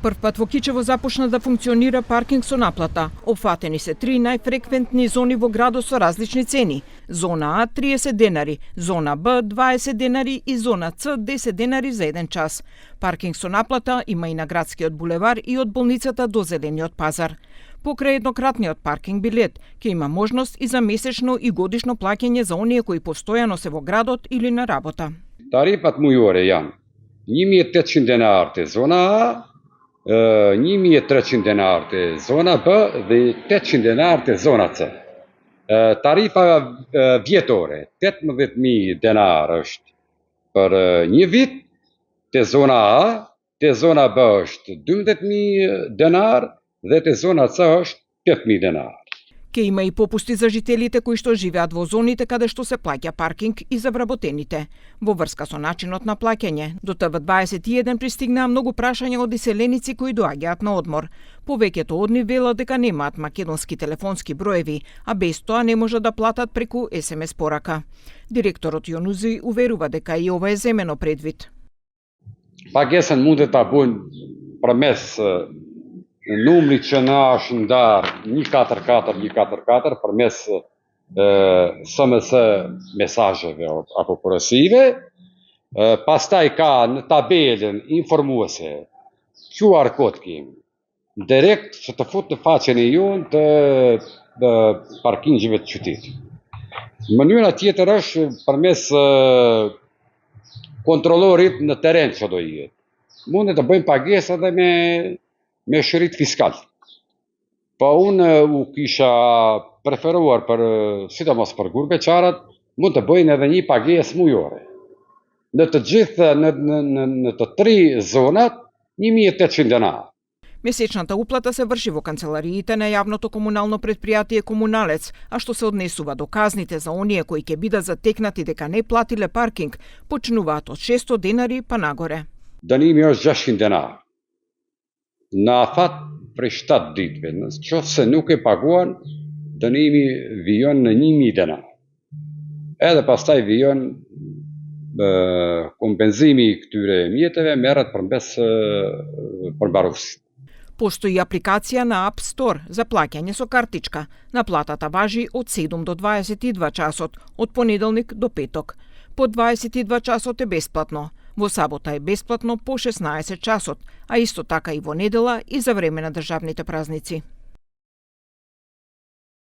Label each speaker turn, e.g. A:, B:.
A: Првпат во Кичево започна да функционира паркинг со наплата. Опфатени се 3 најфреквентни зони во градот со различни цени. Зона А 30 денари, зона Б 20 денари и зона С 10 денари за 1 час. Паркинг со наплата има и на градскиот булевар и од болницата до Зелениот пазар. Покрај еднократниот паркинг билет, ќе има можност и за месечно и годишно плаќање за оние кои постојано се во градот или на работа.
B: Тарифат mujore janë 1800 denar te zona A, 1300 denar te zona B dhe 800 denar te zona C. Tarifa vjetore 18.000 denar është për një vit te zona A, te zona B është 12.000 denar dhe te zona C është 8.000 denar.
A: Ке има и попусти за жителите кои што живеат во зоните каде што се плаќа паркинг и за вработените. Во врска со начинот на плаќање, до ТВ21 пристигнаа многу прашања од иселеници кои доаѓаат на одмор. Повеќето од нив велат дека немаат македонски телефонски броеви, а без тоа не можат да платат преку SMS порака. Директорот Јонузи уверува дека и ова е земено предвид.
B: Pagesën mund të ta bëjnë përmes numri që na është ndar 144 përmes SMS mesazheve apo porosive. Pastaj ka në tabelën informuese QR kod kemi. Direkt që të fut në faqen e jonë të parkingjeve të qytetit. Mënyra tjetër është përmes kontrollorit në teren që do jetë. Mundet të bëjmë pagesë edhe me shërit fiskal. Po unë u kisha preferuar sidomos për gurbeqarat, mund të bëjnë edhe një pagesë mujore. Në të gjithë, në të 3 zonat, 1800 denar.
A: Месечната уплата се врши во канцелариите на јавното комунално претпријатие Комуналец, а што се однесува до казните за оние кои ќе бидат затекнати дека не платиле паркинг, почнуваат од 600 денари па нагоре.
B: Dënimi është 600 denar. Në afat prej 7 ditëve, nëse nuk e paguan, dënimi vijon në 1000 denar. Edhe pastaj vijon kompenzimi i këtyre mjeteve merret përmes përmbaruesit.
A: Постои апликација на App Store за плаќање со картичка. Наплатата важи од 7 до 22 часот, од понеделник до петок. По 22 часот е бесплатно. Во сабота е бесплатно по 16 часот, а исто така и во недела и за време на државните празници.